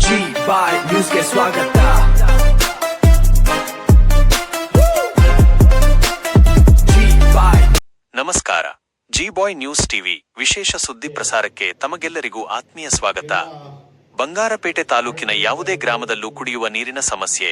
G-Bye ನ್ಯೂಸ್ಗೆ ಸ್ವಾಗತ. ನಮಸ್ಕಾರ. ಜಿ-ಬಾಯ್ ನ್ಯೂಸ್ ಟಿವಿ ವಿಶೇಷ ಸುದ್ದಿ ಪ್ರಸಾರಕ್ಕೆ ತಮಗೆಲ್ಲರಿಗೂ ಆತ್ಮೀಯ ಸ್ವಾಗತ. ಬಂಗಾರಪೇಟೆ ತಾಲೂಕಿನ ಯಾವುದೇ ಗ್ರಾಮದಲ್ಲೂ ಕುಡಿಯುವ ನೀರಿನ ಸಮಸ್ಯೆ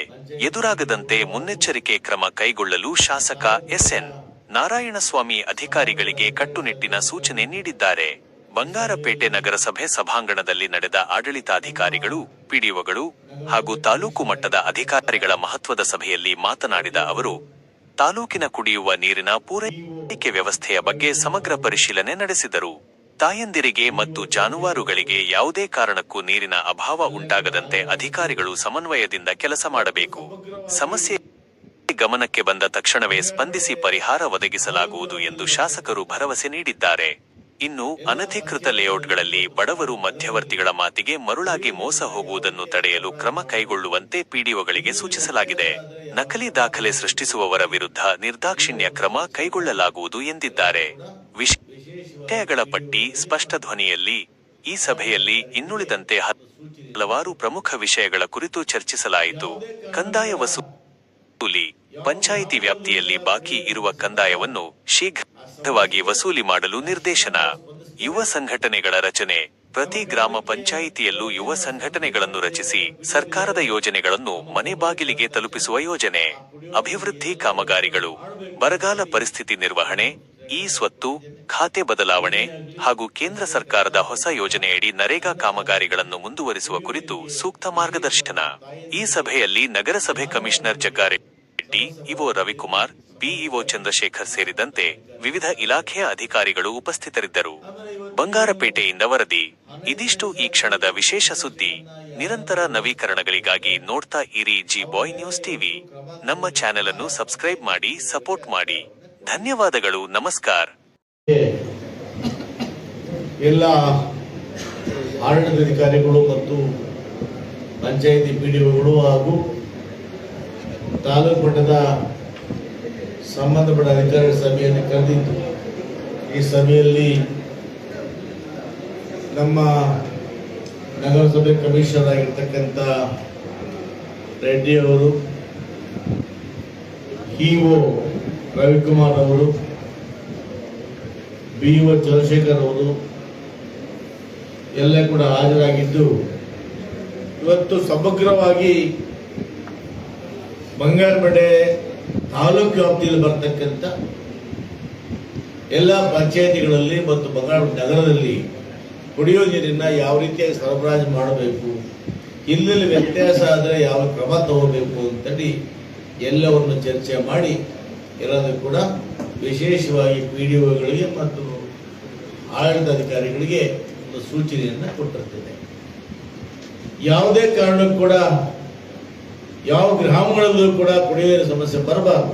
ಎದುರಾಗದಂತೆ ಮುನ್ನೆಚ್ಚರಿಕೆ ಕ್ರಮ ಕೈಗೊಳ್ಳಲು ಶಾಸಕ ಎಸ್.ಎನ್. ನಾರಾಯಣಸ್ವಾಮಿ ಅಧಿಕಾರಿಗಳಿಗೆ ಕಟ್ಟುನಿಟ್ಟಿನ ಸೂಚನೆ ನೀಡಿದ್ದಾರೆ. ಬಂಗಾರಪೇಟೆ ನಗರಸಭೆ ಸಭಾಂಗಣದಲ್ಲಿ ನಡೆದ ಆಡಳಿತಾಧಿಕಾರಿಗಳು, ಪಿಡಿಒಗಳು ಹಾಗೂ ತಾಲೂಕು ಮಟ್ಟದ ಅಧಿಕಾರಿಗಳ ಮಹತ್ವದ ಸಭೆಯಲ್ಲಿ ಮಾತನಾಡಿದ ಅವರು, ತಾಲೂಕಿನ ಕುಡಿಯುವ ನೀರಿನ ಪೂರೈಕೆ ವ್ಯವಸ್ಥೆಯ ಬಗ್ಗೆ ಸಮಗ್ರ ಪರಿಶೀಲನೆ ನಡೆಸಿದರು. ತಾಯಂದಿರಿಗೆ ಮತ್ತು ಜಾನುವಾರುಗಳಿಗೆ ಯಾವುದೇ ಕಾರಣಕ್ಕೂ ನೀರಿನ ಅಭಾವ ಉಂಟಾಗದಂತೆ ಅಧಿಕಾರಿಗಳು ಸಮನ್ವಯದಿಂದ ಕೆಲಸ ಮಾಡಬೇಕು. ಸಮಸ್ಯೆ ಗಮನಕ್ಕೆ ಬಂದ ತಕ್ಷಣವೇ ಸ್ಪಂದಿಸಿ ಪರಿಹಾರ ಒದಗಿಸಲಾಗುವುದು ಎಂದು ಶಾಸಕರು ಭರವಸೆ ನೀಡಿದ್ದಾರೆ. ಇನ್ನು ಅನಧಿಕೃತ ಲೇಔಟ್ಗಳಲ್ಲಿ ಬಡವರು ಮಧ್ಯವರ್ತಿಗಳ ಮಾತಿಗೆ ಮರುಳಾಗಿ ಮೋಸ ಹೋಗುವುದನ್ನು ತಡೆಯಲು ಕ್ರಮ ಕೈಗೊಳ್ಳುವಂತೆ ಪಿಡಿಒಗಳಿಗೆ ಸೂಚಿಸಲಾಗಿದೆ. ನಕಲಿ ದಾಖಲೆ ಸೃಷ್ಟಿಸುವವರ ವಿರುದ್ಧ ನಿರ್ದಾಕ್ಷಿಣ್ಯ ಕ್ರಮ ಕೈಗೊಳ್ಳಲಾಗುವುದು ಎಂದಿದ್ದಾರೆ. ವಿಷಯಗಳ ಪಟ್ಟಿ ಸ್ಪಷ್ಟ ಧ್ವನಿಯಲ್ಲಿ. ಈ ಸಭೆಯಲ್ಲಿ ಇನ್ನುಳಿದಂತೆ ಹಲವಾರು ಪ್ರಮುಖ ವಿಷಯಗಳ ಕುರಿತು ಚರ್ಚಿಸಲಾಯಿತು. ಕಂದಾಯ ವಸೂಲಿ, ಪಂಚಾಯಿತಿ ವ್ಯಾಪ್ತಿಯಲ್ಲಿ ಬಾಕಿ ಇರುವ ಕಂದಾಯವನ್ನು ಶೀಘ್ರವಾಗಿ ವಸೂಲಿ ಮಾಡಲು ನಿರ್ದೇಶನ. ಯುವ ಸಂಘಟನೆಗಳ ರಚನೆ. ಪ್ರತಿ ಗ್ರಾಮ ಪಂಚಾಯಿತಿಯಲ್ಲೂ ಯುವ ಸಂಘಟನೆಗಳನ್ನು ರಚಿಸಿ ಸರ್ಕಾರದ ಯೋಜನೆಗಳನ್ನು ಮನೆ ಬಾಗಿಲಿಗೆ ತಲುಪಿಸುವ ಯೋಜನೆ. ಅಭಿವೃದ್ಧಿ ಕಾಮಗಾರಿಗಳು, ಬರಗಾಲ ಪರಿಸ್ಥಿತಿ ನಿರ್ವಹಣೆ, ಸ್ವತ್ತು ಖಾತೆ ಬದಲಾವಣೆ ಹಾಗೂ ಕೇಂದ್ರ ಸರ್ಕಾರದ ಹೊಸ ಯೋಜನೆಯಡಿ ನರೇಗಾ ಕಾಮಗಾರಿಗಳನ್ನು ಮುಂದುವರಿಸುವ ಕುರಿತು ಸೂಕ್ತ ಮಾರ್ಗದರ್ಶನ. ಈ ಸಭೆಯಲ್ಲಿ ನಗರಸಭೆ commissioner Jaggareddy, EO Ravikumar, BEO Chandrashekhar ಸೇರಿದಂತೆ ವಿವಿಧ ಇಲಾಖೆಯ ಅಧಿಕಾರಿಗಳು ಉಪಸ್ಥಿತರಿದ್ದರು. ಬಂಗಾರಪೇಟೆಯಿಂದ ವರದಿ. ಇದಿಷ್ಟು ಈ ಕ್ಷಣದ ವಿಶೇಷ ಸುದ್ದಿ. ನಿರಂತರ ನವೀಕರಣಗಳಿಗಾಗಿ ನೋಡ್ತಾ ಇರಿ ಜಿ-ಬಾಯ್ ನ್ಯೂಸ್ ಟಿವಿ. ನಮ್ಮ ಚಾನೆಲ್ ಅನ್ನು ಸಬ್ಸ್ಕ್ರೈಬ್ ಮಾಡಿ, ಸಪೋರ್ಟ್ ಮಾಡಿ. ಧನ್ಯವಾದಗಳು. ನಮಸ್ಕಾರ. ಎಲ್ಲ ಆಡಳಿತಾಧಿಕಾರಿಗಳು ಮತ್ತು ಪಂಚಾಯಿತಿ ಪಿಡಿಒಗಳು ಹಾಗೂ ತಾಲೂಕು ಮಟ್ಟದ ಸಂಬಂಧಪಟ್ಟ ಅಧಿಕಾರಿಗಳ ಸಭೆಯನ್ನು ಕರೆದಿದ್ದು, ಈ ಸಭೆಯಲ್ಲಿ ನಮ್ಮ ನಗರಸಭೆ ಕಮಿಷನರ್ ಆಗಿರ್ತಕ್ಕಂಥ ರೆಡ್ಡಿ ಅವರು, ಇಒ ರವಿಕುಮಾರ್ ಅವರು, ಬಿಇಒ ಚಂದ್ರಶೇಖರ್ ಅವರು ಎಲ್ಲ ಕೂಡ ಹಾಜರಾಗಿದ್ದು, ಇವತ್ತು ಸಮಗ್ರವಾಗಿ ಬಂಗಾರಪೇಟೆ ತಾಲೂಕು ವ್ಯಾಪ್ತಿಯಲ್ಲಿ ಬರ್ತಕ್ಕಂಥ ಎಲ್ಲ ಪಂಚಾಯಿತಿಗಳಲ್ಲಿ ಮತ್ತು ಬಂಗಾರಪೇಟೆ ನಗರದಲ್ಲಿ ಕುಡಿಯೋ ನೀರನ್ನ ಯಾವ ರೀತಿಯಾಗಿ ಸರಬರಾಜು ಮಾಡಬೇಕು, ಎಲ್ಲೆಲ್ಲಿ ವ್ಯತ್ಯಾಸ ಆದರೆ ಯಾವ ಕ್ರಮ ತಗೋಬೇಕು ಅಂತೇಳಿ ಎಲ್ಲವನ್ನು ಚರ್ಚೆ ಮಾಡಿ ಎಲ್ಲದೂ ಕೂಡ ವಿಶೇಷವಾಗಿ ಪಿಡಿಒಗಳಿಗೆ ಮತ್ತು ಆಡಳಿತಾಧಿಕಾರಿಗಳಿಗೆ ಒಂದು ಸೂಚನೆಯನ್ನು ಕೊಟ್ಟಿರ್ತದೆ. ಯಾವುದೇ ಕಾರಣಕ್ಕೂ ಕೂಡ ಯಾವ ಗ್ರಾಮಗಳಲ್ಲೂ ಕೂಡ ಕುಡಿಯುವ ನೀರಿನ ಸಮಸ್ಯೆ ಬರಬಾರದು.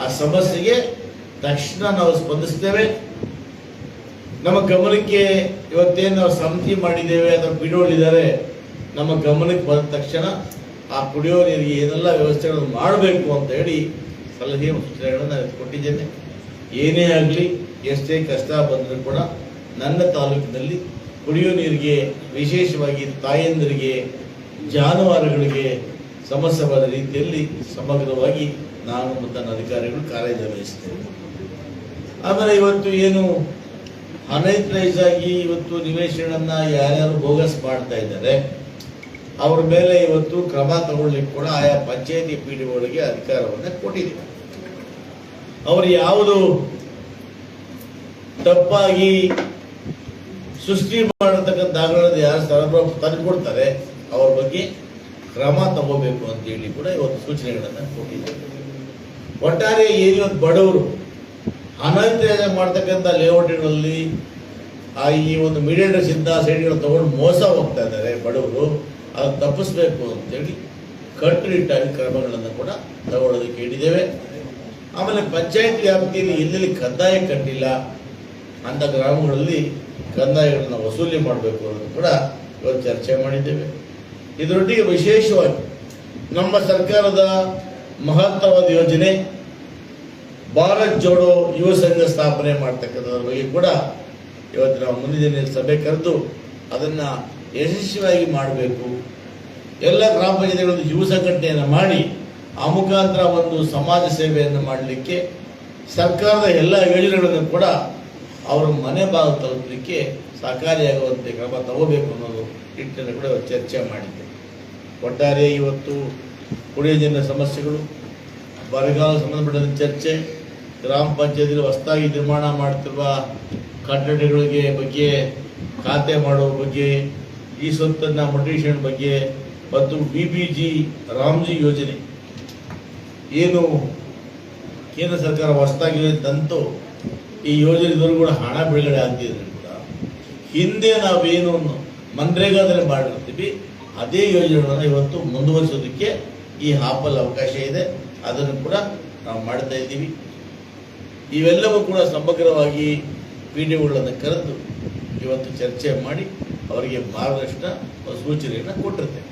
ಆ ಸಮಸ್ಯೆಗೆ ತಕ್ಷಣ ನಾವು ಸ್ಪಂದಿಸ್ತೇವೆ. ನಮ್ಮ ಗಮನಕ್ಕೆ ಇವತ್ತೇನು ನಾವು ಸಮಿತಿ ಮಾಡಿದ್ದೇವೆ ಅಥವಾ ಪಿಡಿಒಗಳಿದ್ದಾರೆ, ನಮ್ಮ ಗಮನಕ್ಕೆ ಬಂದ ತಕ್ಷಣ ಆ ಕುಡಿಯೋ ನೀರಿಗೆ ಏನೆಲ್ಲ ವ್ಯವಸ್ಥೆಗಳನ್ನು ಮಾಡಬೇಕು ಅಂತ ಹೇಳಿ ಸಲಹೆ ಸೂಚನೆಗಳನ್ನು ನಾನು ಕೊಟ್ಟಿದ್ದೇನೆ. ಏನೇ ಆಗಲಿ, ಎಷ್ಟೇ ಕಷ್ಟ ಬಂದರೂ ಕೂಡ ನನ್ನ ತಾಲೂಕಿನಲ್ಲಿ ಕುಡಿಯೋ ನೀರಿಗೆ, ವಿಶೇಷವಾಗಿ ತಾಯಂದಿರಿಗೆ, ಜಾನುವಾರುಗಳಿಗೆ ಸಮಸ್ಯೆ ಬರದ ರೀತಿಯಲ್ಲಿ ಸಮಗ್ರವಾಗಿ ನಾನು ಮತ್ತು ನನ್ನ ಅಧಿಕಾರಿಗಳು ಕಾರ್ಯನಿರ್ವಹಿಸ್ತೇವೆ. ಆಮೇಲೆ ಇವತ್ತು ಏನು ಅನೈತರೈಸ್ ಆಗಿ ಇವತ್ತು ನಿವೇಶನನ್ನ ಯಾರ್ಯಾರು ಬೋಗಸ್ ಮಾಡ್ತಾ ಇದ್ದಾರೆ ಅವ್ರ ಮೇಲೆ ಇವತ್ತು ಕ್ರಮ ತಗೊಳ್ಳಿಕ್ಕೆ ಕೂಡ ಆಯಾ ಪಂಚಾಯಿತಿ ಪಿಡಿಒಗಳಿಗೆ ಅಧಿಕಾರವನ್ನು ಕೊಟ್ಟಿದ್ದೀವಿ. ಅವರು ಯಾವುದು ತಪ್ಪಾಗಿ ಸೃಷ್ಟಿ ಮಾಡತಕ್ಕಂಥ ದಾಖಲೆಗಳನ್ನು ಯಾರು ಸರಬರಾಜು ತಂದುಕೊಡ್ತಾರೆ ಅವ್ರ ಬಗ್ಗೆ ಕ್ರಮ ತಗೋಬೇಕು ಅಂತೇಳಿ ಕೂಡ ಇವತ್ತು ಸೂಚನೆಗಳನ್ನು ಕೊಟ್ಟಿದ್ದೇವೆ. ಒಟ್ಟಾರೆ ಏನು ಬಡವರು ಅನೈತಿಕ ಮಾಡ್ತಕ್ಕಂಥ ಲೇಔಟ್ಗಳಲ್ಲಿ ಈ ಒಂದು ಮೀಡಿಯೇಟರ್ಸ್ ಇಂದ ಸೈಡ್ಗಳು ತಗೊಂಡು ಮೋಸ ಹೋಗ್ತಾ ಇದ್ದಾರೆ ಬಡವರು, ಅದನ್ನು ತಪ್ಪಿಸ್ಬೇಕು ಅಂತೇಳಿ ಕಟ್ಟುನಿಟ್ಟಾಗಿ ಕ್ರಮಗಳನ್ನು ಕೂಡ ತಗೊಳ್ಳೋದಕ್ಕೆ ಹೇಳಿದ್ದೇವೆ. ಆಮೇಲೆ ಪಂಚಾಯತ್ ವ್ಯಾಪ್ತಿಯಲ್ಲಿ ಎಲ್ಲೆಲ್ಲಿ ಕಂದಾಯ ಕಟ್ಟಿಲ್ಲ ಅಂತ ಗ್ರಾಮಗಳಲ್ಲಿ ಕಂದಾಯಗಳನ್ನು ವಸೂಲಿ ಮಾಡಬೇಕು ಅನ್ನೋದು ಕೂಡ ಇವತ್ತು ಚರ್ಚೆ ಮಾಡಿದ್ದೇವೆ. ಇದರೊಟ್ಟಿಗೆ ವಿಶೇಷವಾಗಿ ನಮ್ಮ ಸರ್ಕಾರದ ಮಹತ್ತರವಾದ ಯೋಜನೆ ಭಾರತ್ ಜೋಡೋ ಯುವ ಸಂಘ ಸ್ಥಾಪನೆ ಮಾಡ್ತಕ್ಕಂಥದ್ರ ಬಗ್ಗೆ ಕೂಡ ಇವತ್ತು ನಾವು ಮುಂದಿನ ಸಭೆ ಕರೆದು ಅದನ್ನು ಯಶಸ್ವಿಯಾಗಿ ಮಾಡಬೇಕು. ಎಲ್ಲ ಗ್ರಾಮ ಪಂಚಾಯತಿಗಳಲ್ಲಿ ಯುವ ಸಂಘಟನೆಯನ್ನು ಮಾಡಿ ಆ ಮುಖಾಂತರ ಒಂದು ಸಮಾಜ ಸೇವೆಯನ್ನು ಮಾಡಲಿಕ್ಕೆ ಸರ್ಕಾರದ ಎಲ್ಲ ಯೋಜನೆಗಳನ್ನು ಕೂಡ ಅವರ ಮನೆ ಭಾಗ ತಲುಪಲಿಕ್ಕೆ ಸಹಕಾರಿಯಾಗುವಂತೆ ಕ್ರಮ ತಗೋಬೇಕು ಅನ್ನೋದು ನಿಟ್ಟಿನಲ್ಲಿ ಕೂಡ ಚರ್ಚೆ ಮಾಡಿದ್ದೆ. ಒಟ್ಟಾರೆ ಇವತ್ತು ಕುಡಿಯುವ ನೀರಿನ ಸಮಸ್ಯೆಗಳು, ಬರಗಾಲ ಸಂಬಂಧಪಟ್ಟ ಚರ್ಚೆ, ಗ್ರಾಮ ಪಂಚಾಯತಿಯಲ್ಲಿ ಹೊಸದಾಗಿ ನಿರ್ಮಾಣ ಮಾಡ್ತಿರುವ ಕಟ್ಟಡಗಳಿಗೆ ಬಗ್ಗೆ ಖಾತೆ ಮಾಡುವ ಬಗ್ಗೆ, ಈ ಸ್ವತ್ತನ್ನು ಮೊಟಿವೇಶನ್ ಬಗ್ಗೆ ಮತ್ತು BBG ರಾಮ್ಜಿ ಯೋಜನೆ ಏನು ಕೇಂದ್ರ ಸರ್ಕಾರ ಹೊಸದಾಗಿ ತಂತು, ಈ ಯೋಜನೆದವರು ಕೂಡ ಹಣ ಬಿಡುಗಡೆ ಆಗ್ತಿದ್ರು ಕೂಡ ಹಿಂದೆ ನಾವೇನು ಮನ್ರೇಗಾದಲ್ಲಿ ಮಾಡಿರ್ತೀವಿ ಅದೇ ಯೋಜನೆಗಳನ್ನು ಇವತ್ತು ಮುಂದುವರಿಸೋದಕ್ಕೆ ಈ ಹಾಪಲ್ ಅವಕಾಶ ಇದೆ. ಅದನ್ನು ಕೂಡ ನಾವು ಮಾಡ್ತಾ ಇದ್ದೀವಿ. ಇವೆಲ್ಲವೂ ಕೂಡ ಸಮಗ್ರವಾಗಿ PDOಗಳನ್ನು ಕರೆದು ಇವತ್ತು ಚರ್ಚೆ ಮಾಡಿ ಅವರಿಗೆ ಮಾರ್ಗದರ್ಶನ ಸೂಚನೆಯನ್ನು ಕೊಟ್ಟಿರ್ತೇವೆ.